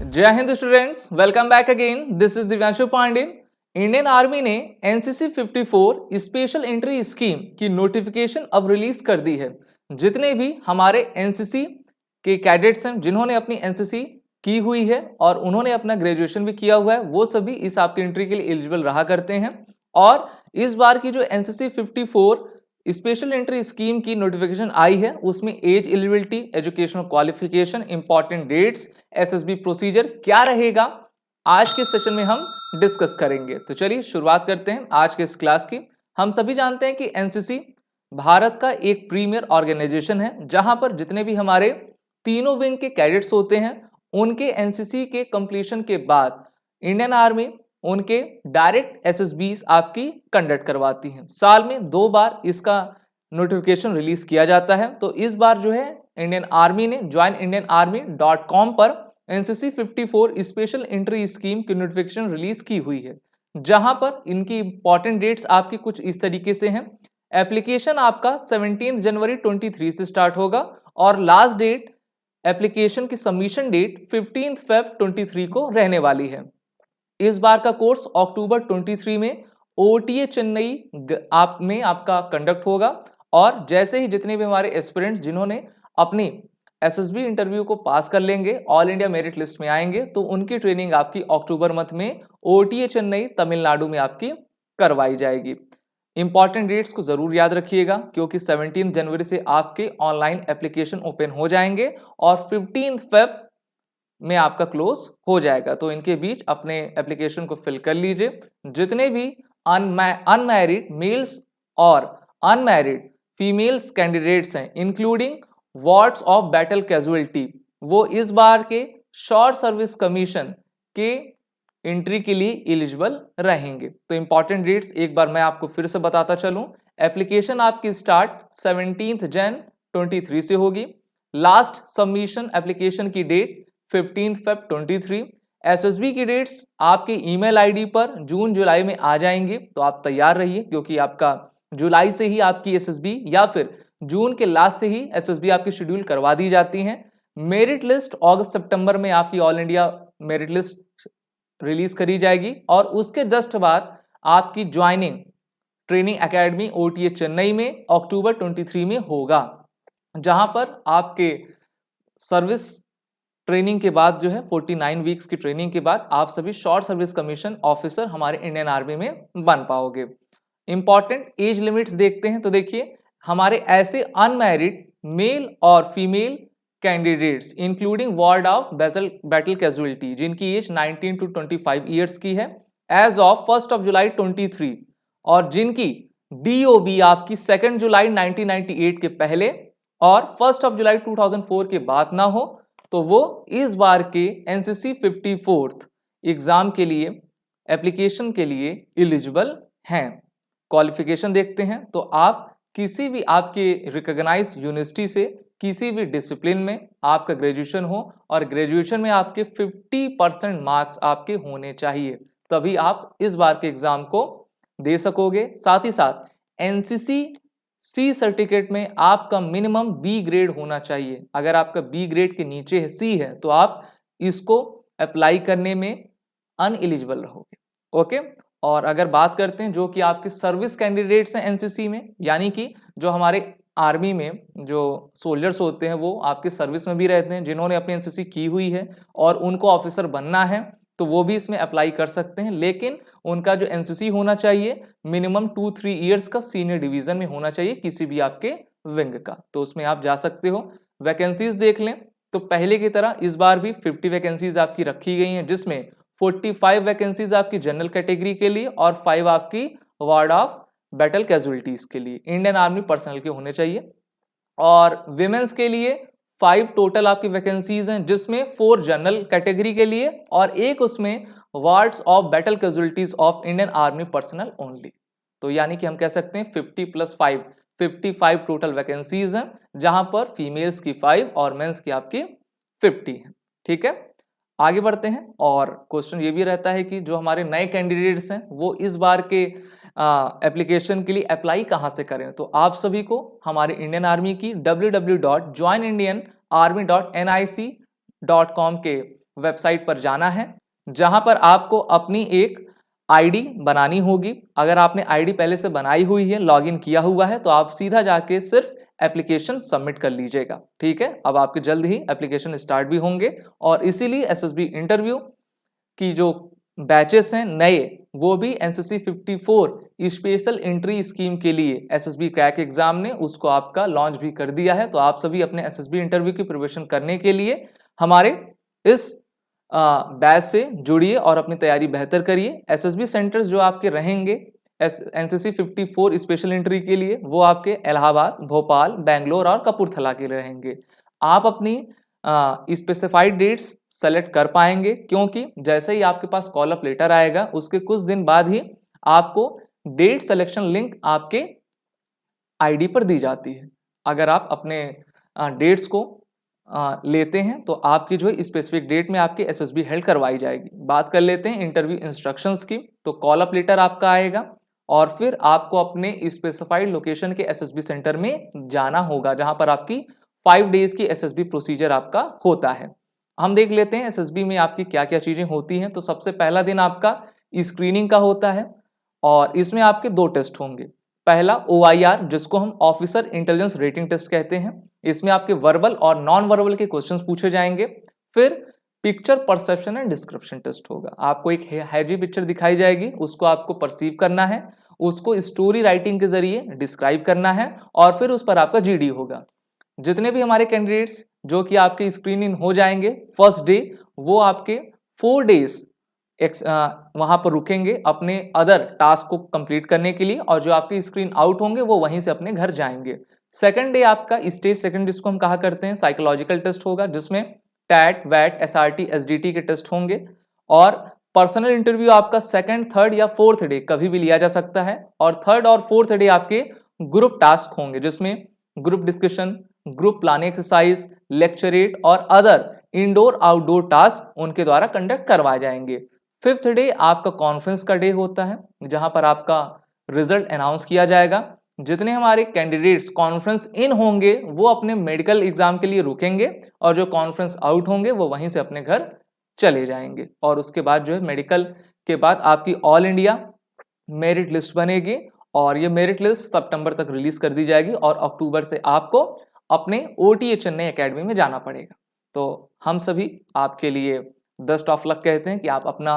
जय हिंद students, welcome back again. This is Divyanshu Pandey. Indian Army ने एनसीसी 54 स्पेशल एंट्री स्कीम की नोटिफिकेशन अब रिलीज कर दी है। जितने भी हमारे एनसीसी के कैडेट्स हैं जिन्होंने अपनी एनसीसी की हुई है और उन्होंने अपना ग्रेजुएशन भी किया हुआ है, वो सभी इस आपकी एंट्री के लिए एलिजिबल रहा करते हैं। और इस बार की जो एनसीसी 54 स्पेशल एंट्री स्कीम की नोटिफिकेशन आई है उसमें age eligibility, educational qualification, important dates, SSB procedure क्या रहेगा आज के सेशन में हम डिस्कस करेंगे। तो चलिए शुरुआत करते हैं आज के इस क्लास की। हम सभी जानते हैं कि एनसीसी भारत का एक प्रीमियर ऑर्गेनाइजेशन है जहां पर जितने भी हमारे तीनों विंग के कैडेट्स होते हैं उनके एनसीसी के कंप्लीशन के बाद इंडियन आर्मी उनके डायरेक्ट एसएसबीज आपकी कंडक्ट करवाती हैं। साल में 2 बार इसका नोटिफिकेशन रिलीज किया जाता है। तो इस बार जो है इंडियन आर्मी ने joinindianarmy.com पर एनसीसी 54 स्पेशल एंट्री स्कीम की नोटिफिकेशन रिलीज की हुई है, जहां पर इनकी इंपॉर्टेंट डेट्स आपकी कुछ इस तरीके से हैं। एप्लीकेशन आपका 17 जनवरी 23 से स्टार्ट होगा और लास्ट डेट एप्लीकेशन की सबमिशन डेट 15 फेब 23 को रहने वाली है। इस बार का कोर्स अक्टूबर 23 में ओटीए चेन्नई आप में आपका कंडक्ट होगा और जैसे ही जितने भी हमारे एस्पिरेंट्स जिन्होंने अपनी एसएसबी इंटरव्यू को पास कर लेंगे, ऑल इंडिया मेरिट लिस्ट में आएंगे, तो उनकी ट्रेनिंग आपकी अक्टूबर मंथ में ओटीए चेन्नई तमिलनाडु में आपकी करवाई जाएगी। इंपॉर्टेंट डेट्स को जरूर याद रखिएगा क्योंकि 17 जनवरी से आपके ऑनलाइन एप्लीकेशन ओपन हो जाएंगे और 15 फेब में आपका क्लोज हो जाएगा। तो इनके बीच अपने एप्लीकेशन को फिल कर लीजिए। जितने भी अनमैरिड मेल्स और अनमैरिड फीमेल्स कैंडिडेट्स हैं including wards of battle casualty, वो इस बार के शॉर्ट सर्विस कमीशन के एंट्री के लिए एलिजिबल रहेंगे। तो इंपॉर्टेंट डेट्स एक बार मैं आपको फिर से बताता चलूं। एप्लीकेशन आपकी स्टार्ट 17 जन 23 से होगी। लास्ट सबमिशन एप्लीकेशन की डेट 15 फेब 23। एसएसबी की डेट्स आपके ईमेल आईडी पर जून जुलाई में आ जाएंगे, तो आप तैयार रहिए क्योंकि आपका जुलाई से ही आपकी एसएसबी या फिर जून के लास्ट से ही एसएसबी आपकी शेड्यूल करवा दी जाती हैं। मेरिट लिस्ट अगस्त सितंबर में आपकी all India merit list release करी जाएगी और उसके जस्ट बाद आपकी joining training academy OTA Chennai में अक्टूबर 23 में होगा, जहां पर आपके सर्विस ट्रेनिंग के बाद जो है 49 वीक्स की ट्रेनिंग के बाद आप सभी शॉर्ट सर्विस कमीशन ऑफिसर हमारे इंडियन आर्मी में बन पाओगे। इंपॉर्टेंट एज लिमिट्स देखते हैं। तो देखिए हमारे ऐसे अनमैरिड मेल और female candidates including ward of battle casualty जिनकी एज 19 टू 25 ईयर्स की है एज ऑफ 1 जुलाई 23 और जिनकी डीओबी आपकी 2 जुलाई 1998 के पहले और 1 जुलाई 2004 के बाद ना हो, तो वो इस बार के एनसीसी 54 एग्जाम के लिए एप्लीकेशन के लिए एलिजिबल हैं। क्वालिफिकेशन देखते हैं तो आप किसी भी आपके रिकॉग्नाइज यूनिवर्सिटी से किसी भी डिसिप्लिन में आपका ग्रेजुएशन हो और ग्रेजुएशन में आपके 50% मार्क्स आपके होने चाहिए, तभी आप इस बार के एग्जाम को दे सकोगे। साथ ही साथ एनसीसी सी सर्टिफिकेट में आपका मिनिमम बी ग्रेड होना चाहिए। अगर आपका बी ग्रेड के नीचे है, सी है, तो आप इसको अप्लाई करने में अनएलिजिबल रहोगे। ओके। और अगर बात करते हैं जो कि आपके सर्विस कैंडिडेट्स हैं एनसीसी में, यानी कि जो हमारे आर्मी में जो सोल्जर्स होते हैं वो आपके सर्विस में भी रहते हैं, जिन्होंने अपनी एनसीसी की हुई है और उनको ऑफिसर बनना है, तो वो भी इसमें अप्लाई कर सकते हैं। लेकिन उनका जो एनसीसी होना चाहिए मिनिमम 2-3 ईयर्स का सीनियर डिवीजन में होना चाहिए किसी भी आपके विंग का, तो उसमें आप जा सकते हो। वैकेंसीज देख लें तो पहले की तरह इस बार भी 50 वैकेंसीज आपकी रखी गई हैं, जिसमें 45 वैकेंसीज आपकी जनरल कैटेगरी के लिए और 5 आपकी वार्ड ऑफ बैटल कैजुअलिटीज के लिए इंडियन आर्मी पर्सनल के होने चाहिए। और विमेंस के लिए 5 टोटल आपकी वैकेंसीज हैं, जिसमें 4 जनरल कैटेगरी के लिए और एक उसमें wards of battle casualties of Indian Army personnel only. तो यानी कि हम कह सकते हैं 50+5 55 टोटल वैकेंसीज हैं, जहां पर फीमेल्स की 5 और मेंस की आपकी 50 है। ठीक है, आगे बढ़ते हैं। और क्वेश्चन ये भी रहता है कि जो हमारे नए कैंडिडेट्स हैं वो इस बार के एप्लीकेशन के लिए अप्लाई कहाँ से करें, तो आप सभी को हमारे इंडियन आर्मी की www.joinindianarmy.nic.com के वेबसाइट पर जाना है, जहां पर आपको अपनी एक आईडी बनानी होगी। अगर आपने आईडी पहले से बनाई हुई है, लॉगिन किया हुआ है, तो आप सीधा जाके सिर्फ एप्लीकेशन सबमिट कर लीजिएगा। ठीक है, अब आपके जल्द ही एप्लीकेशन स्टार्ट भी होंगे और इसीलिए एसएसबी इंटरव्यू की जो बैचेस हैं नए, वो भी एनसीसी 54 स्पेशल एंट्री स्कीम के लिए एसएसबी क्रैक एग्जाम ने उसको आपका लॉन्च भी कर दिया है। तो आप सभी अपने एसएसबी इंटरव्यू की प्रिपरेशन करने के लिए हमारे इस बैच से जुड़िए और अपनी तैयारी बेहतर करिए। एसएसबी सेंटर्स जो आपके रहेंगे एनसीसी 54 स्पेशल एंट्री के लिए, वो आपके इलाहाबाद, भोपाल, बेंगलोर और कपूरथला के रहेंगे। आप अपनी स्पेसिफाइड डेट्स सेलेक्ट कर पाएंगे, क्योंकि जैसे ही आपके पास कॉल अप लेटर आएगा उसके कुछ दिन बाद ही आपको डेट सिलेक्शन लिंक आपके आईडी पर दी जाती है। अगर आप अपने डेट्स को लेते हैं तो आपकी जो है स्पेसिफिक डेट में आपकी एसएसबी हेल्ड करवाई जाएगी। बात कर लेते हैं इंटरव्यू इंस्ट्रक्शंस की। तो कॉल अप लेटर आपका आएगा और फिर आपको अपने स्पेसिफाइड लोकेशन के एसएसबी सेंटर में जाना होगा, जहां पर आपकी 5 डेज की एसएसबी प्रोसीजर आपका होता है। हम देख लेते हैं एसएसबी में आपकी क्या क्या चीजें होती हैं। तो सबसे पहला दिन आपका स्क्रीनिंग का होता है और इसमें आपके 2 टेस्ट होंगे। पहला OIR, जिसको हम ऑफिसर इंटेलिजेंस रेटिंग टेस्ट कहते हैं। इसमें आपके वर्बल और नॉन वर्बल के क्वेश्चंस पूछे जाएंगे। फिर picture perception and description test होगा। आपको एक हैजी पिक्चर दिखाई जाएगी, उसको आपको परसीव करना है, उसको स्टोरी राइटिंग के जरिए डिस्क्राइब करना है और फिर उस पर आपका जीडी होगा। जितने भी हमारे कैंडिडेट्स जो कि आपके स्क्रीनिंग हो जाएंगे फर्स्ट डे, वो आपके 4 डेज वहां पर रुकेंगे अपने अदर टास्क को कंप्लीट करने के लिए, और जो आपके स्क्रीन आउट होंगे वो वहीं से अपने घर जाएंगे। सेकंड डे आपका स्टेज सेकंड, जिसको हम कहा करते हैं, साइकोलॉजिकल टेस्ट होगा, जिसमें टैट, वैट, SRT, SDT के टेस्ट होंगे। और पर्सनल इंटरव्यू आपका सेकंड, थर्ड या फोर्थ डे कभी भी लिया जा सकता है। और थर्ड और फोर्थ डे आपके ग्रुप टास्क होंगे, जिसमें group discussion, group planning exercise, lecturette और अदर इंडोर आउटडोर टास्क उनके द्वारा कंडक्ट करवाए जाएंगे। फिफ्थ डे आपका कॉन्फ्रेंस का डे होता है, जहां पर आपका रिजल्ट अनाउंस किया जाएगा। जितने हमारे कैंडिडेट्स कॉन्फ्रेंस इन होंगे वो अपने मेडिकल एग्जाम के लिए रुकेंगे और जो कॉन्फ्रेंस आउट होंगे वो वहीं से अपने घर चले जाएंगे। और उसके बाद जो है मेडिकल के बाद आपकी ऑल इंडिया मेरिट लिस्ट बनेगी और ये मेरिट लिस्ट सितंबर तक रिलीज कर दी जाएगी और अक्टूबर से आपको अपने OTA चेन्नई एकेडमी में जाना पड़ेगा। तो हम सभी आपके लिए बेस्ट ऑफ लक कहते हैं कि आप अपना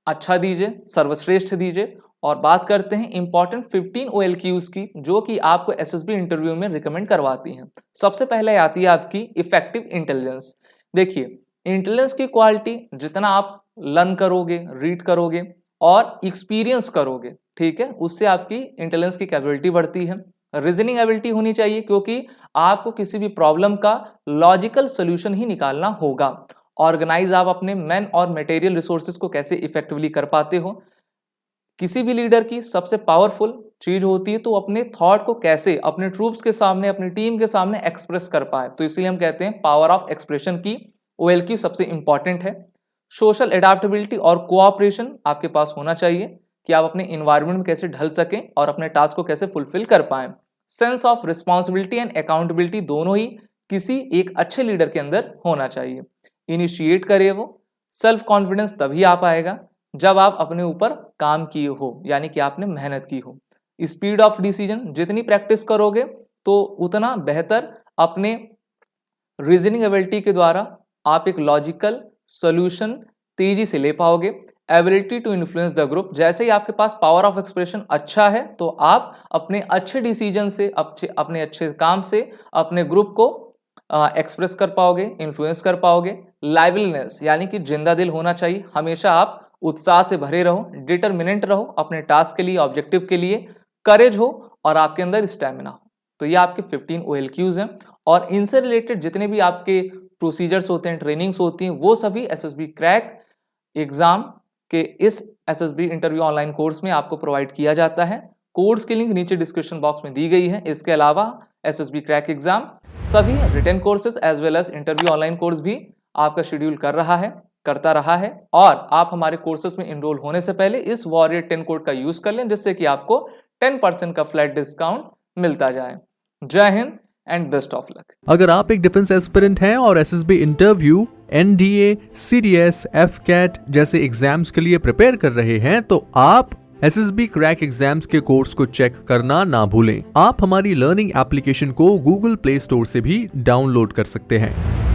अच्छा दीजिए, सर्वश्रेष्ठ दीजिए। और बात करते हैं इंपॉर्टेंट 15 OLQs की, जो कि आपको एसएसबी इंटरव्यू में रिकमेंड करवाती हैं। सबसे पहले आती है आपकी इफेक्टिव इंटेलिजेंस। देखिए, इंटेलिजेंस की क्वालिटी जितना आप लर्न करोगे, रीड करोगे और एक्सपीरियंस करोगे, ठीक है, उससे आपकी इंटेलिजेंस की कैपेबिलिटी बढ़ती है। रीजनिंग एबिलिटी होनी चाहिए, क्योंकि आपको किसी भी प्रॉब्लम का लॉजिकल सोल्यूशन ही निकालना होगा। ऑर्गेनाइज आप अपने मैन और मटेरियल रिसोर्सेज को कैसे इफेक्टिवली कर पाते हो। किसी भी लीडर की सबसे पावरफुल चीज होती है तो अपने थॉट को कैसे अपने ट्रूप्स के सामने, अपनी टीम के सामने एक्सप्रेस कर पाए। तो इसलिए हम कहते हैं पावर ऑफ एक्सप्रेशन की OLQ सबसे इंपॉर्टेंट है। सोशल एडाप्टेबिलिटी और कोऑपरेशन आपके पास होना चाहिए कि आप अपने इन्वायरमेंट में कैसे ढल सकें और अपने टास्क को कैसे फुलफिल कर पाएं। Sense of responsibility and accountability दोनों ही किसी एक अच्छे लीडर के अंदर होना चाहिए। इनिशिएट करे वो। सेल्फ कॉन्फिडेंस तभी आ पाएगा जब आप अपने ऊपर काम किए हो, यानी कि आपने मेहनत की हो। स्पीड ऑफ डिसीजन, जितनी प्रैक्टिस करोगे तो उतना बेहतर अपने रीजनिंग एबिलिटी के द्वारा आप एक लॉजिकल सॉल्यूशन तेजी से ले पाओगे। Ability to influence the group, जैसे ही आपके पास पावर ऑफ एक्सप्रेशन अच्छा है तो आप अपने अच्छे डिसीजन से, अपने अच्छे काम से अपने ग्रुप को एक्सप्रेस कर पाओगे, इन्फ्लुएंस कर पाओगे। लाइवलीनेस, यानी कि जिंदा दिल होना चाहिए। हमेशा आप उत्साह से भरे रहो, डिटरमिनेंट रहो अपने टास्क के लिए, ऑब्जेक्टिव के लिए। करेज हो और आपके अंदर स्टैमिना हो। तो ये आपके 15 OLQs हैं और इनसे रिलेटेड जितने भी आपके प्रोसीजर्स होते हैं, ट्रेनिंग्स होती हैं, वो सभी एसएसबी क्रैक एग्जाम के इस एसएसबी इंटरव्यू ऑनलाइन कोर्स में आपको प्रोवाइड किया जाता है। कोर्स की लिंक नीचे डिस्क्रिप्शन बॉक्स में दी गई है। इसके अलावा एसएसबी क्रैक एग्जाम सभी written courses as well as interview online course भी आपका शेड्यूल करता रहा है। और आप हमारे कोर्सेज में इनरोल होने से पहले इस वॉरियर 10 कोड का यूज कर लें, जिससे कि आपको 10% का फ्लैट डिस्काउंट मिलता जाए। जय Hind, and best of luck. अगर आप एक डिफेंस एस्पिरेंट हैं और SSB interview, NDA, CDS, AFCAT जैसे एग्जाम्स के लिए प्रिपेयर कर रहे हैं तो आप एसएसबी क्रैक एग्जाम्स के कोर्स को चेक करना ना भूलें। आप हमारी लर्निंग एप्लीकेशन को गूगल प्ले स्टोर से भी डाउनलोड कर सकते हैं।